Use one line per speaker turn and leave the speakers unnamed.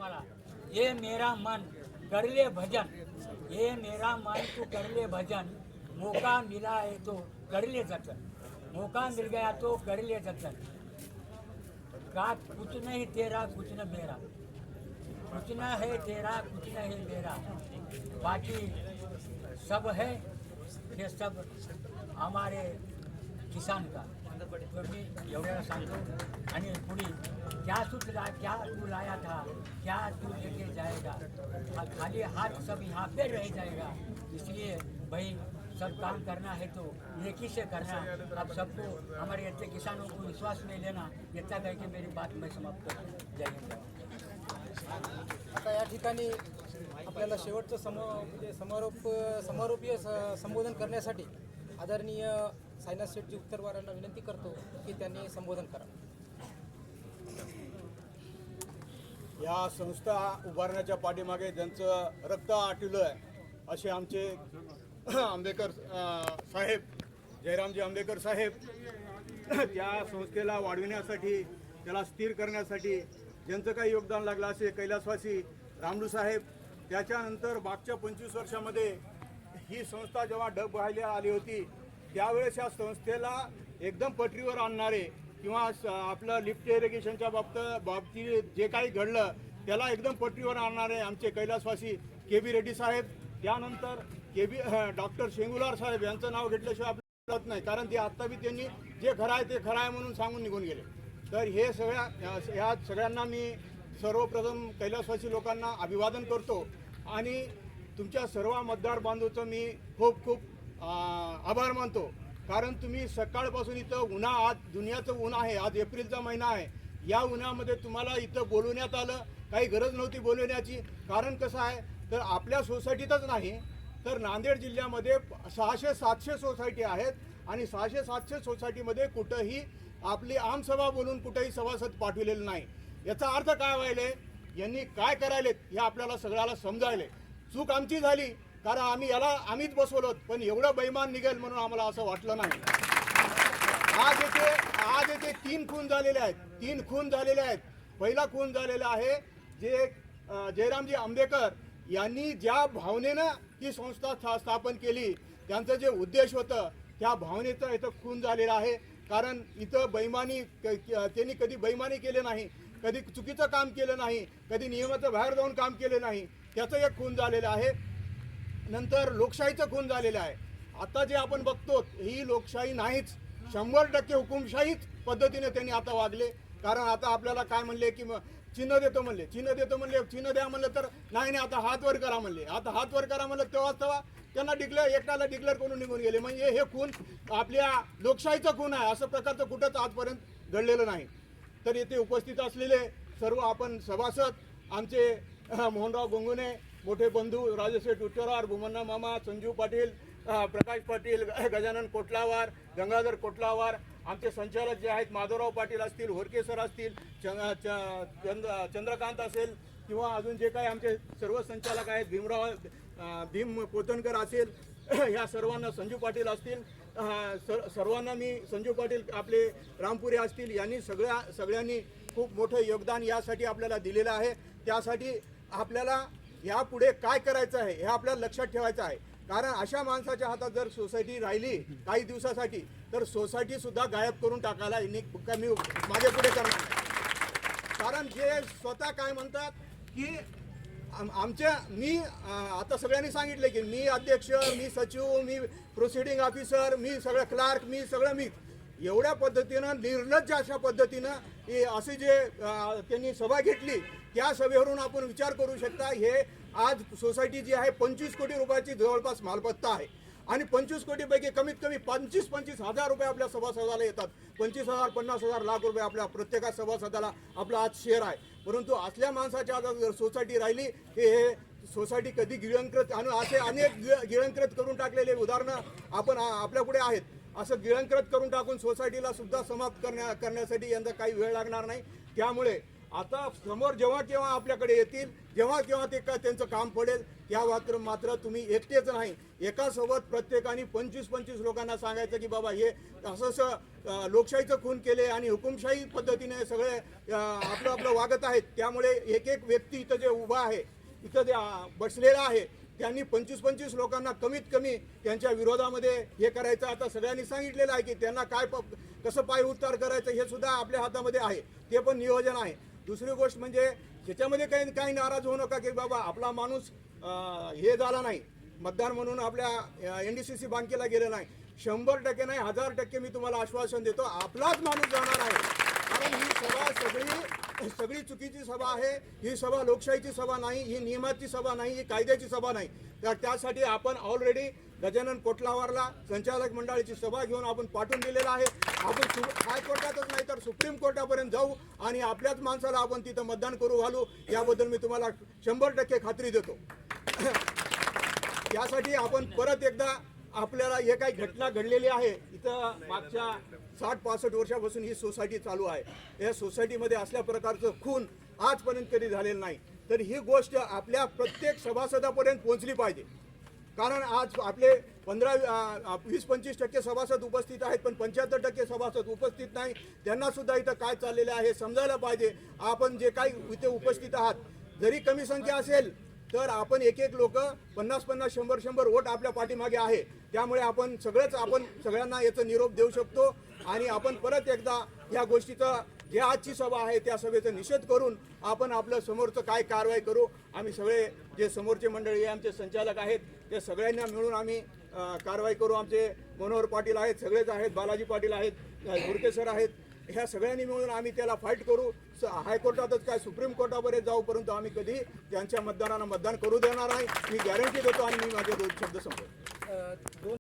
आम्हाला, ये मेरा मन कर ले भजन, ये मेरा मन तू कर ले भजन, मौका मिला है तो कर ले जतन, मौका मिल गया तो कर ले जतन, का कुछ नहीं तेरा कुछ न मेरा, कुछ न है तेरा कुछ न है मेरा, बाकी सब है, ये सब हमारे किसान का. तो मी एवढ्याला सांगतो आणि पुढे क्या तू लाया था, क्या तू लेके जाएगा, खाली हाथ सब यहाँ पे रह जाएगा. इसलिए भाई सब काम करना है तो नेकी से करना. अब सबको हमारे इतने किसानों को विश्वास में लेना. इतना कह के मेरी बात मैं समाप्त करतो. जय हिंद.
आता या ठिकाणी आपल्याला शेवटचं समारोपीय संबोधन करण्यासाठी आदरणीय साईनाथ शेठजी उत्तरवार यांना विनंती करतो की त्यांनी संबोधन करा.
या संस्था उभारण्याच्या पाठीमागे ज्यांचं रक्त आटलं आहे असे आमचे आंबेकर साहेब, जयरामजी आंबेकर साहेब, त्या संस्थेला वाढविण्यासाठी, त्याला स्थिर करण्यासाठी ज्यांचं काही योगदान लागलं असे कैलासवासी रामलू साहेब. त्याच्यानंतर मागच्या 25 वर्षामध्ये ही संस्था जेव्हा डब व्हायला आली होती त्यावेळेस या संस्थेला एकदम पटरीवर आणणारे किंवा आपलं लिफ्ट इरिगेशनच्या बाबतीत जे काही घडलं त्याला एकदम पटरीवर आणणारे आमचे कैलासवासी KB रेड्डी साहेब. त्यानंतर डॉक्टर शेंगुलार साहेब यांचं नाव घेतल्याशिवाय आपल्याला कळत नाही, कारण ते आत्ता बी त्यांनी जे खरं आहे ते खरं आहे म्हणून सांगून निघून गेले. तर हे या सगळ्यांना मी सर्वप्रथम कैलासवासी लोकांना अभिवादन करतो आणि तुमच्या सर्व मतदार बांधवांचं मी खूप खूप आभार मानतो. कारण तुम्ही सकाळपासून इथं आज दुनियाचं ऊन आहे, आज एप्रिलचा महिना आहे, या उन्हामध्ये तुम्हाला इथं बोलवण्यात आलं. काही गरज नव्हती बोलवण्याची. कारण कसं आहे तर आपल्या सोसायटीतच नाही तर नांदेड जिल्ह्यामध्ये 600-700 सोसायटी आहेत आणि 600-700 सोसायटीमध्ये कुठंही आपली आमसभा बोलून कुठेही सभासद पाठविलेलं नाही. याचा अर्थ काय व्हायले, यांनी काय करायलेत हे आपल्याला सगळ्याला समजायले. चूक आमची झाली कारण आम्हीच बसवलो, पण एवढं बैमान निघेल म्हणून आम्हाला असं वाटलं नाही. आज येथे 3 खून झालेले आहेत. 3 खून झालेले आहेत. पहिला खून झालेला आहे जे जयरामजी आंबेकर यांनी ज्या भावनेनं ही संस्था स्थापन केली, त्यांचं जे उद्देश होतं त्या भावनेचा इथं खून झालेला आहे. कारण इथं त्यांनी कधी बैमानी केले नाही, कधी चुकीचं काम केलं नाही, कधी नियमाच्या बाहेर जाऊन काम केले नाही, त्याचं एक खून झालेलं आहे. नंतर लोकशाहीचं खून झालेलं आहे. आता जे आपण बघतो ही लोकशाही नाहीच, 100% हुकुमशाहीच पद्धतीने त्यांनी आता वागले. कारण आता आपल्याला काय म्हणले की चिन्ह देतो म्हणले, चिन्ह द्या म्हणलं तर नाही आता हात वर करा म्हणले. आता हात वर करा म्हणलं तेव्हा त्यांना एकट्याला डिक्लेअर करून निघून गेले. म्हणजे हे खून आपल्या लोकशाहीचं खून आहे. असं प्रकारचं कुठंच आजपर्यंत घडलेलं नाही. तर येथे उपस्थित असलेले सर्व आपण सभासद, आमचे मोहनराव गोंगुने, मोठे बंधू राजशेठ उत्तरवार, भूमन्ना मामा, संजीव पाटील, प्रकाश पाटील, गजानन कोटलावार, गंगाधर कोटलावार, आमचे संचालक जे आहेत माधवराव पाटील असतील, होरके सर असतील, चंद्रकांत असेल किंवा अजून जे काही आमचे सर्व संचालक आहेत, भीम पोतनकर असेल, ह्या सर्वांना, संजू पाटील असतील, सर्वांना मी, संजू पाटील आपले रामपुरे असतील, यांनी सगळ्यांनी खूप मोठं योगदान यासाठी आपल्याला दिलेलं आहे. त्यासाठी आपल्याला यापुढे काय करायचं आहे हे आपल्याला लक्षात ठेवायचं आहे. कारण अशा माणसाच्या हातात जर सोसायटी राहिली काही दिवसासाठी तर सोसायटी सुद्धा गायब करून टाकायला मी मागे पुढे करणार. कारण जे स्वतः काय म्हणतात की मी आता सगळ्यांनी सांगितले की मी अध्यक्ष, मी सचिव, मी प्रोसिडिंग ऑफिसर, मी सगळं क्लार्क, मी एवढ्या पद्धतीनं निर्लज्ज अशा पद्धतीनं असे जे त्यांनी सभा घेतली त्या सभेवरून आपण विचार करू शकता. हे आज सोसायटी जी आहे 25 कोटी रुपयाची जवळपास मालमत्ता आहे आणि 25 कोटीपैकी कमीत कमी 25 हजार रुपये आपल्या सभासदाला येतात. 25,000, 50,000, लाख रुपये आपल्या प्रत्येका सभासदाला आपला आज शेअर आहे. परंतु असल्या माणसाच्या आता जर सोसायटी राहिली हे सोसायटी कधी गिळंकृत आणि असे अनेक गिळंकृत करून टाकलेले उदाहरणं आपण आपल्यापुढे आहेत. असं गिळंकृत करून टाकून सोसायटीला सुद्धा समाप्त करण्यासाठी यंदा काही वेळ लागणार नाही. त्यामुळे आता समोर जेव्हा केव्हा आपल्याकडे येतील, जेव्हा केव्हा ते त्यांचं काम पडेल, या मात्र तुम्ही एकटेच नाही, एकासोबत प्रत्येकाने 25-25 लोकांना सांगायचं की बाबा हे असं लोकशाहीचं खून केले आणि हुकुमशाही पद्धतीने सगळे आपलं आपलं वागत आहेत. त्यामुळे एक एक व्यक्ती इथं जे उभा आहे, इथं जे बसलेला आहे, त्यांनी 25-25 लोकांना कमीत कमी त्यांच्या विरोधामध्ये हे करायचं. आता सगळ्यांनी सांगितलेलं आहे की त्यांना काय कसं पाय उतार करायचं हे सुद्धा आपल्या हातामध्ये आहे, ते पण नियोजन आहे. दुसरी गोष्ट म्हणजे त्याच्यामध्ये काही नाराज होऊ नका की बाबा आपला माणूस हे झाला नाही, मतदार म्हणून आपल्या NDCC बँकेला गेलं नाही. 100% नाही, 1000% मी तुम्हाला आश्वासन देतो, आपलाच माणूस जाणार आहे. कारण ही सभा सगळी चुकीची सभा आहे. ही सभा लोकशाहीची सभा नाही, ही नियमाची सभा नाही, ही कायद्याची सभा नाही. तर त्यासाठी आपण ऑलरेडी गजानन कोटलावरला संचालक मंडळाची सभा घेऊन आपण पाठवून दिलेला आहे. आपण हायकोर्टातच नाही तर सुप्रीम कोर्टापर्यंत जाऊ आणि आपल्याच माणसाला आपण तिथं मतदान करू घालू, याबद्दल मी तुम्हाला 100% खात्री देतो. यासाठी आपण परत एकदा आपल्याला हे काही घटना घडलेली आहे, इथं मागच्या 60-65 वर्षापासून ही सोसायटी चालू आहे. या सोसायटीमध्ये असल्या प्रकारचं खून आजपर्यंत कधी झालेलं नाही. तर ही गोष्ट आपल्या प्रत्येक सभासदापर्यंत पोहोचली पाहिजे. कारण आज आपले 20-25% सभासद उपस्थित आहेत, पण 75% सभासद उपस्थित नाही. त्यांना सुद्धा इथं काय चाललेलं आहे हे समजायला पाहिजे. आपण जे काही इथे उपस्थित आहात, जरी कमी संख्या असेल तर आपण एक लोक 50-50, 100-100 वोट आपल्या पाठीमागे आहे. त्यामुळे आपण सगळ्यांना याचा निरोप देऊ शकतो आणि आपण परत एकदा या गोष्टीचा जे आजची सभा आहे त्या सभेचा निषेध करून आपण आपलं समोरचं काय कारवाई करू. आम्ही सगळे जे समोरचे मंडळी आमचे संचालक आहेत ते सगळ्यांना मिळून आम्ही कारवाई करू. आमचे मनोहर पाटील आहेत, सगळेच आहेत, बालाजी पाटील आहेत, घोडके सर आहेत, ह्या सगळ्यांनी मिळून आम्ही त्याला फाईट करू. हायकोर्टातच काय सुप्रीम कोर्टापर्यंत जाऊ, परंतु आम्ही कधी त्यांच्या मतदारांना मतदान करू देणार नाही, मी गॅरंटी देतो. आणि मी माझे 2 शब्द संपवतो.